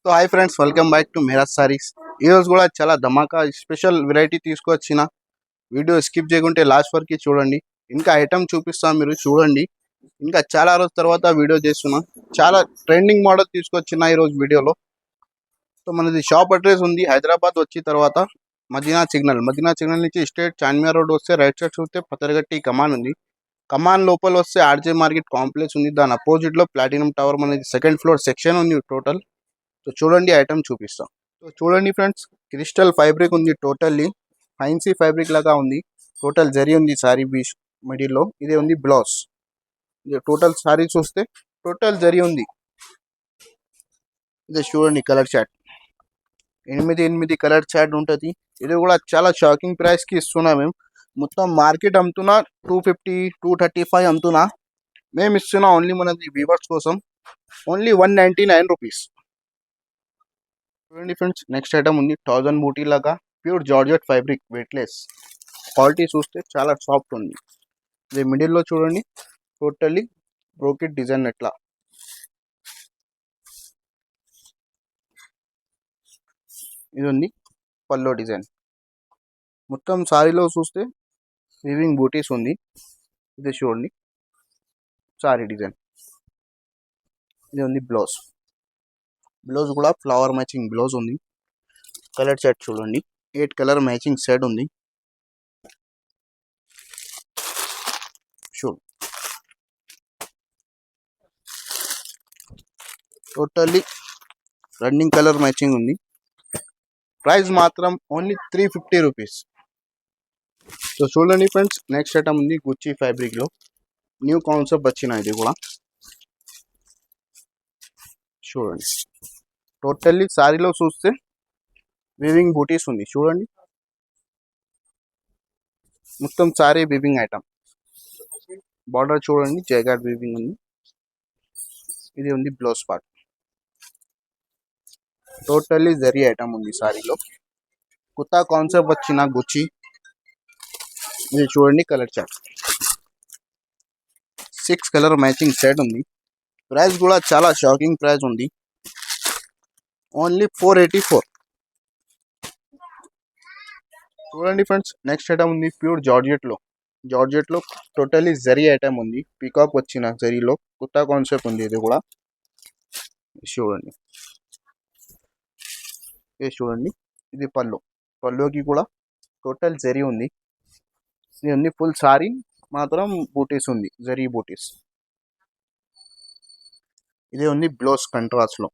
So hi friends, welcome back to Miraj sarees. ఈరోజు కూడా చాలా ధమాకా స్పెషల్ వెరైటీ తీసుకొచ్చిన. వీడియో స్కిప్ చేయకుంటే లాస్ట్ వరకు చూడండి. ఇంకా ఐటమ్ చూపిస్తాం, మీరు చూడండి. ఇంకా చాలా రోజుల తర్వాత వీడియో చేస్తున్నా. చాలా ట్రెండింగ్ మోడల్ తీసుకొచ్చిన ఈరోజు వీడియోలో. సో మనది షాప్ అడ్రస్ ఉంది హైదరాబాద్. వచ్చిన తర్వాత మదీనా సిగ్నల్ నుంచి స్ట్రేట్ చార్మినార్ రోడ్ వస్తే రైట్ సైడ్ చూస్తే పతరగట్టి కమాన్ ఉంది. కమాన్ లోపల వస్తే ఆర్జే మార్కెట్ కాంప్లెక్స్ ఉంది. దాని అపోజిట్ లో ప్లాటినం టవర్ మనది సెకండ్ ఫ్లోర్ సెక్షన్ ఉంది టోటల్. సో చూడండి, ఐటమ్ చూపిస్తాం. సో చూడండి ఫ్రెండ్స్, క్రిస్టల్ ఫ్యాబ్రిక్ ఉంది. టోటల్లీ ఫైన్సీ ఫ్యాబ్రిక్ లాగా ఉంది. టోటల్ జరీ ఉంది సారీ బీచ్ మిడిల్లో. ఇదే ఉంది బ్లౌజ్. ఇది టోటల్ సారీ చూస్తే టోటల్ జరీ ఉంది. ఇది చూడండి కలర్ చార్ట్, 8 కలర్ చార్ట్ ఉంటుంది. ఇది కూడా చాలా షాకింగ్ ప్రైస్కి ఇస్తున్నా మేము. మొత్తం మార్కెట్ అమ్ముతున్నా 250 235 అమ్ముతున్నా. మేము ఇస్తున్నా ఓన్లీ మనది వీవర్స్ కోసం ఓన్లీ 199 రూపీస్. చూడండి ఫ్రెండ్స్, నెక్స్ట్ ఐటమ్ ఉంది 1000 బూటీ లాగా pure georgette fabric, weightless. Quality చూస్తే చాలా సాఫ్ట్ ఉంది. ఇది మిడిల్లో చూడండి, టోటల్లీ బ్రోకెట్ డిజైన్. ఎట్లా ఇది ఉంది పల్లో డిజైన్. మొత్తం సారీలో చూస్తే వీవింగ్ బూటీస్ ఉంది. ఇది చూడండి సారీ డిజైన్. ఇది ఉంది బ్లౌజ్. బ్లౌజ్ కూడా ఫ్లవర్ మ్యాచింగ్ బ్లౌజ్ ఉంది. కలర్ సెట్ చూడండి, 8 కలర్ మ్యాచింగ్ సెట్ ఉంది. చూడు, టోటల్లీ రన్నింగ్ కలర్ మ్యాచింగ్ ఉంది. ప్రైస్ మాత్రం ఓన్లీ 350 రూపీస్. సో చూడండి ఫ్రెండ్స్, నెక్స్ట్ ఐటమ్ ఉంది గుచ్చి ఫ్యాబ్రిక్లో. న్యూ కాన్సెప్ట్ వచ్చిన ఇది కూడా చూడండి. టోటల్లీ సారీలో చూస్తే వీవింగ్ బూటీస్ ఉంది. చూడండి, మొత్తం సారీ వీవింగ్ ఐటమ్. బార్డర్ చూడండి, జైగాడ్ వీవింగ్ ఉంది. ఇది ఉంది blouse part. Totally zari item ఉంది సారీలో. కొత్త కాన్సెప్ట్ వచ్చిన గుచ్చి. ఇది చూడండి colour chart, 6 colour matching set ఉంది. ప్రైస్ కూడా చాలా షాకింగ్ ప్రైస్ ఉంది, ఓన్లీ 484. చూడండి ఫ్రెండ్స్, నెక్స్ట్ ఐటమ్ ఉంది ప్యూర్ జార్జెట్లో టోటల్లీ జరీ ఐటమ్ ఉంది. పీకాక్ వచ్చిన జరీలో కొత్త కాన్సెప్ట్ ఉంది. ఇది కూడా చూడండి. ఇది చూడండి, ఇది పల్లుకి కూడా టోటల్ జరీ ఉంది. ఇది ఉంది ఫుల్ సారీ మాత్రం బూటీస్ ఉంది, జరీ బూటీస్. ఇదే ఉంది బ్లౌజ్ కంట్రాస్ట్ లో.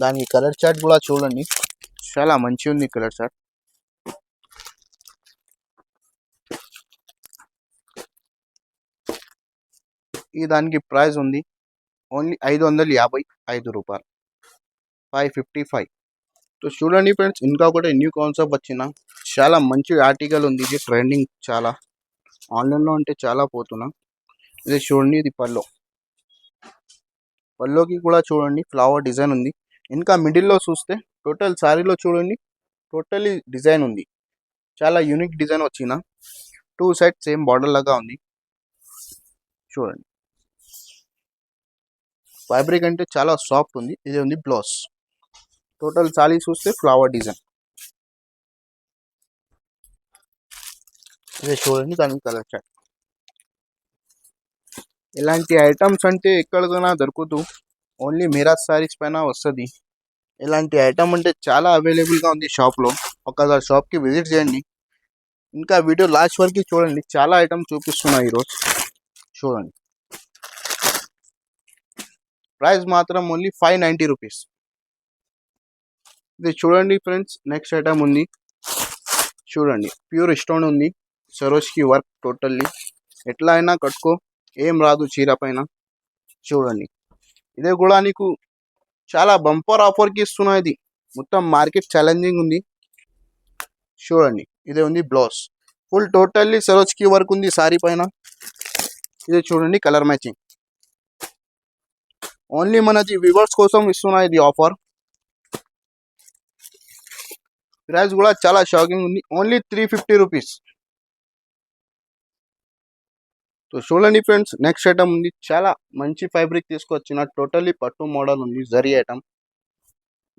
దానికి కలర్ చార్ట్ కూడా చూడండి, చాలా మంచి ఉంది కలర్ చార్ట్. ఈ దానికి ప్రైస్ ఉంది ఓన్లీ 555 రూపాయలు, 555. సో చూడండి ఫ్రెండ్స్, ఇంకా కూడా న్యూ కాన్సెప్ట్ వచ్చిన చాలా మంచి ఆర్టికల్ ఉంది. ఇది ట్రెండింగ్, చాలా ఆన్లైన్లో అంటే చాలా పోతున్నా. ఇది చూడండి, ఇది పల్లోకి కూడా చూడండి ఫ్లవర్ డిజైన్ ఉంది. ఇంకా మిడిల్లో చూస్తే టోటల్ సారీలో చూడండి టోటల్లీ డిజైన్ ఉంది. చాలా యూనిక్ డిజైన్ వచ్చిన 2 సైడ్ సేమ్ బార్డర్ లాగా ఉంది. చూడండి, ఫ్యాబ్రిక్ అంటే చాలా సాఫ్ట్ ఉంది. ఇది ఉంది బ్లౌజ్. టోటల్ సారీ చూస్తే ఫ్లవర్ డిజైన్. ఇది చూడండి దానికి కలర్ చార్ట్. ఇలాంటి ఐటమ్స్ అంటే ఎక్కడికైనా దొరుకుతూ ఓన్లీ మిరాజ్ సారీస్ పైన వస్తుంది. ఇలాంటి ఐటమ్ అంటే చాలా అవైలబుల్గా ఉంది షాప్లో. ఒకసారి షాప్కి విజిట్ చేయండి. ఇంకా వీడియో లాస్ట్ వరకు చూడండి, చాలా ఐటమ్ చూపిస్తున్నా ఈరోజు. చూడండి, ప్రైస్ మాత్రం ఓన్లీ 590 రూపీస్. ఇది చూడండి ఫ్రెండ్స్, నెక్స్ట్ ఐటమ్ ఉంది. చూడండి, ప్యూర్ స్టోన్ ఉంది, సరోజ్కి వర్క్. టోటల్లీ ఎట్లా అయినా కట్టుకో, ఏం రాదు చీర పైన. చూడండి, ఇదే కూడా నీకు చాలా బంపర్ ఆఫర్కి ఇస్తున్నా. ఇది మొత్తం మార్కెట్ ఛాలెంజింగ్ ఉంది. చూడండి, ఇదే ఉంది బ్లౌజ్. ఫుల్ టోటల్లీ సరోజ్కి వర్క్ ఉంది సారీ పైన. ఇది చూడండి కలర్ మ్యాచింగ్. ఓన్లీ మనది వ్యూవర్స్ కోసం ఇస్తున్నా ఇది ఆఫర్. ప్రైస్ కూడా చాలా షాకింగ్ ఉంది, ఓన్లీ 350 రూపీస్. సో చూడండి ఫ్రెండ్స్, నెక్స్ట్ ఐటమ్ ఉంది. చాలా మంచి ఫ్యాబ్రిక్ తీసుకొచ్చిన టోటల్లీ పట్టు మోడల్ ఉంది, జరీ ఐటమ్.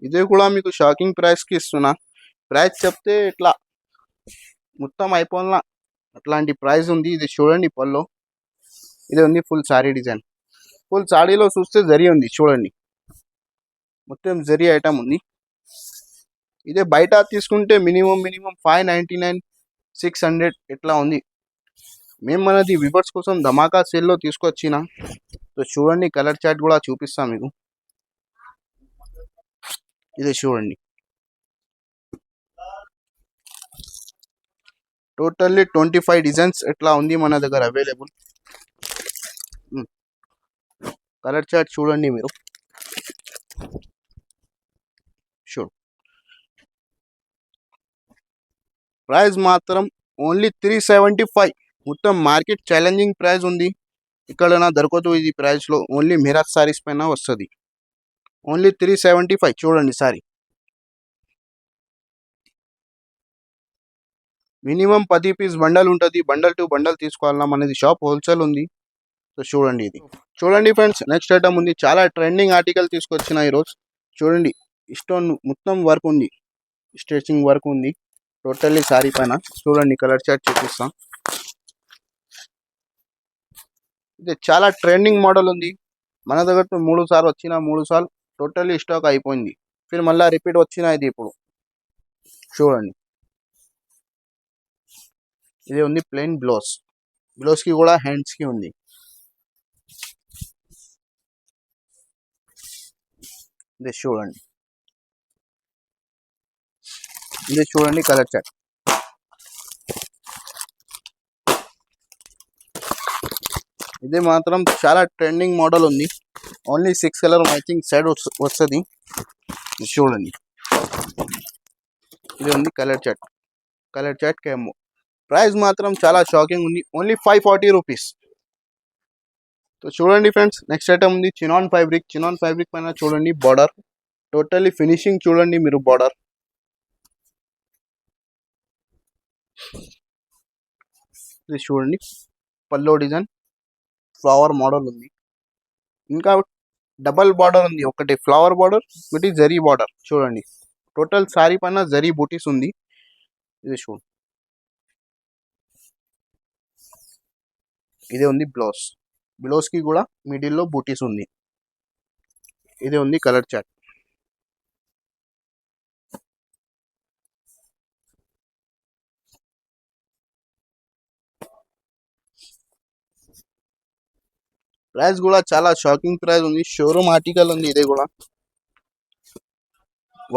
ఇదే కూడా మీకు షాకింగ్ ప్రైస్కి ఇస్తున్నా. ప్రైస్ చెప్తే ఇట్లా మొత్తం అయిపోయిన అట్లాంటి ప్రైస్ ఉంది. ఇది చూడండి పల్లో, ఇది ఉంది ఫుల్ సారీ డిజైన్. ఫుల్ సారీలో చూస్తే జరీ ఉంది చూడండి, మొత్తం జరీ ఐటమ్ ఉంది. ఇదే బయట తీసుకుంటే మినిమం 599 600 ఇట్లా ఉంది. మేము మనది వివర్స్ కోసం ధమాకా సేల్లో తీసుకొచ్చిన. సో చూడండి, కలర్ చార్ట్ కూడా చూపిస్తాం మీకు. ఇదే చూడండి, టోటల్లీ 25 డిజైన్స్ ఎట్లా ఉంది మన దగ్గర అవైలబుల్. కలర్ చార్ట్ చూడండి మీరు. షూర్, ప్రైస్ మాత్రం ఓన్లీ 375. మొత్తం మార్కెట్ ఛాలెంజింగ్ ప్రైస్ ఉంది, ఇక్కడ నా దొరకదు ఇది ప్రైస్లో. ఓన్లీ మిరాజ్ సారీస్ పైన వస్తుంది. ఓన్లీ 375. చూడండి సారీ, మినిమం 10 పీస్ బండల్ ఉంటుంది. బండల్ టు బండల్ తీసుకోవాలన్నా, మనది షాప్ హోల్సేల్ ఉంది. సో చూడండి, ఇది చూడండి ఫ్రెండ్స్. నెక్స్ట్ ఐటమ్ ఉంది, చాలా ట్రెండింగ్ ఆర్టికల్ తీసుకొచ్చిన ఈరోజు. చూడండి, స్టోన్ మొత్తం వర్క్ ఉంది, స్ట్రెచింగ్ వర్క్ ఉంది టోటల్లీ సారీ పైన. చూడండి, కలర్ చార్ట్ చూపిస్తాం. ఇది చాలా ట్రెండింగ్ మోడల్ ఉంది. మన దగ్గర 3 సార్లు వచ్చిన 3 సార్లు టోటల్లీ స్టాక్ అయిపోయింది. ఫిర్ మళ్ళీ రిపీట్ వచ్చిన ఇది ఇప్పుడు. చూడండి, ఇది ఉంది ప్లెయిన్ బ్లౌజ్. బ్లౌజ్కి కూడా హ్యాండ్స్కి ఉంది. ఇది చూడండి, ఇది చూడండి కలర్ చార్ట్. ఇది మాత్రం చాలా ట్రెండింగ్ మోడల్ ఉంది. ఓన్లీ 6 కలర్ మ్యాచింగ్ సైడ్ వస్తుంది. చూడండి, ఇది ఉంది కలర్ చార్ట్. కలర్ చార్ట్ కేమో ప్రైస్ మాత్రం చాలా షాకింగ్ ఉంది, ఓన్లీ 540 రూపీస్. సో చూడండి ఫ్రెండ్స్, నెక్స్ట్ ఐటమ్ ఉంది చినాన్ ఫ్యాబ్రిక్. చినాన్ ఫ్యాబ్రిక్ పైన చూడండి బార్డర్, టోటల్లీ ఫినిషింగ్ చూడండి మీరు బార్డర్. ఇది చూడండి, పల్లో డిజైన్ ఫ్లవర్ మోడల్ ఉంది. ఇంకా డబల్ బార్డర్ ఉంది, ఒకటి ఫ్లవర్ బార్డర్, ఒకటి జరీ బార్డర్. చూడండి, టోటల్ సారీ పైన జరీ బూటీస్ ఉంది. ఇది చూడండి, ఇదే ఉంది బ్లౌజ్. బ్లౌజ్కి కూడా మిడిల్లో బూటీస్ ఉంది. ఇదే ఉంది కలర్ చార్ట్. ప్రైస్ కూడా చాలా షాకింగ్ ప్రైస్ ఉంది, షోరూమ్ ఆర్టికల్ ఉంది. ఇదే కూడా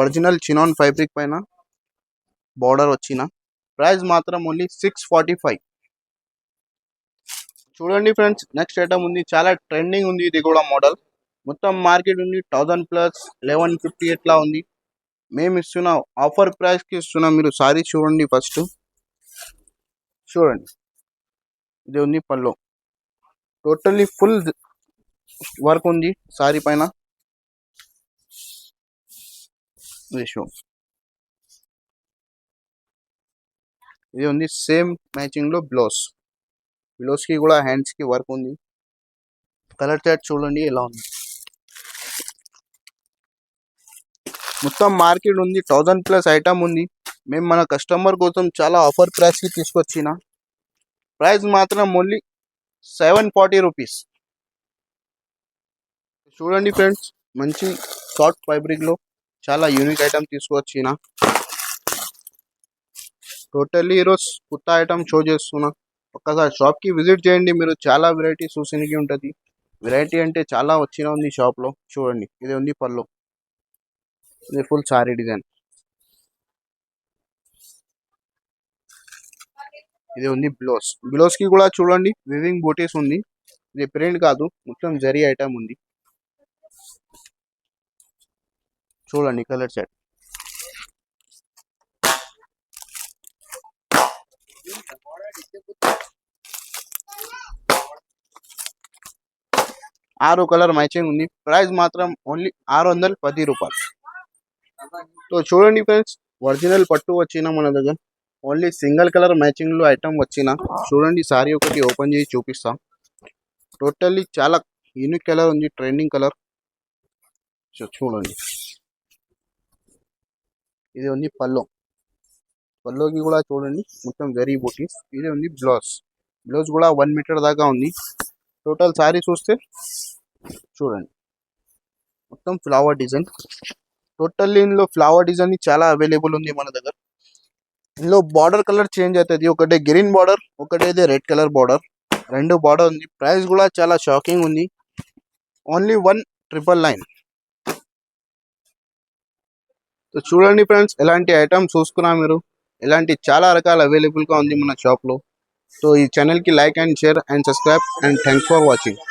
ఒరిజినల్ చినాన్ ఫ్యాబ్రిక్ పైన బార్డర్ వచ్చిన. ప్రైస్ మాత్రం ఓన్లీ 645. చూడండి ఫ్రెండ్స్, నెక్స్ట్ ఐటమ్ ఉంది, చాలా ట్రెండింగ్ ఉంది. ఇది కూడా మోడల్ మొత్తం మార్కెట్ ఉంది 1000+, 1150 ఎట్లా ఉంది. మేము ఇస్తున్న ఆఫర్ ప్రైస్కి ఇస్తున్నాం. మీరు సారీ చూడండి ఫస్ట్. చూడండి, ఇది ఉంది పల్లో, టోటల్లీ ఫుల్ వర్క్ ఉంది సారీ పైన. ఇది ఉంది సేమ్ మ్యాచింగ్ లో బ్లౌజ్. బ్లౌజ్కి కూడా హ్యాండ్స్కి వర్క్ ఉంది. కలర్ చార్ట్ చూడండి ఎలా ఉంది. మొత్తం మార్కెట్ ఉంది 1000+ ఐటమ్ ఉంది. మేము మన కస్టమర్ కోసం చాలా ఆఫర్ ప్రైస్కి తీసుకొచ్చిన. ప్రైస్ మాత్రం ఓన్లీ 740 రూపీస్. చూడండి ఫ్రెండ్స్, మంచి సాఫ్ట్ ఫ్యాబ్రిక్లో చాలా యూనిక్ ఐటమ్ తీసుకొచ్చిన. టోటల్లీ ఈరోజు కొత్త ఐటమ్ షో చేస్తున్నా. ఒక్కసారి షాప్కి విజిట్ చేయండి, మీరు చాలా వెరైటీ చూసేనికి ఉంటుంది. వెరైటీ అంటే చాలా వచ్చిన ఉంది షాప్లో. చూడండి, ఇది ఉంది పళ్ళు, ఇది ఫుల్ సారీ డిజైన్. ఇది ఉంది బ్లౌజ్. బ్లౌజ్కి కూడా చూడండి వివింగ్ బూటీస్ ఉంది. ఇది ప్రింట్ కాదు, మొత్తం జరీ ఐటమ్ ఉంది. చూడండి కలర్ సెట్. ఆరు కలర్ మ్యాచింగ్ ఉంది. ప్రైస్ మాత్రం ఓన్లీ 610 రూపాయలు. సో చూడండి ఫ్రెండ్స్, ఒరిజినల్ పట్టు వచ్చిన మన దగ్గర ఓన్లీ సింగిల్ కలర్ మ్యాచింగ్ లో ఐటమ్ వచ్చిన చూడండి. సారీ ఒకటి ఓపెన్ చేసి చూపిస్తా. టోటల్లీ చాలా యూనిక్ కలర్ ఉంది, ట్రెండింగ్ కలర్. చూడండి, ఇది ఉంది పల్లో. పల్లోకి కూడా చూడండి మొత్తం జరీ బూటీస్. ఇది ఉంది బ్లౌజ్. బ్లౌజ్ కూడా 1 మీటర్ దాకా ఉంది. టోటల్ సారీ చూస్తే చూడండి మొత్తం ఫ్లవర్ డిజైన్. టోటల్లీ ఇందులో ఫ్లవర్ డిజైన్ చాలా అవైలబుల్ ఉంది మన దగ్గర. ఇందులో బార్డర్ కలర్ చేంజ్ అవుతుంది. ఒకటే గ్రీన్ బార్డర్, ఒకటైతే రెడ్ కలర్ బార్డర్, రెండు బార్డర్ ఉంది. ప్రైస్ కూడా చాలా షాకింగ్ ఉంది, ఓన్లీ 1999. సో చూడండి ఫ్రెండ్స్, ఎలాంటి ఐటమ్స్ చూసుకున్నా మీరు, ఇలాంటి చాలా రకాల అవైలబుల్గా ఉంది మన షాప్లో. సో ఈ ఛానల్కి like and share and subscribe and thanks for watching.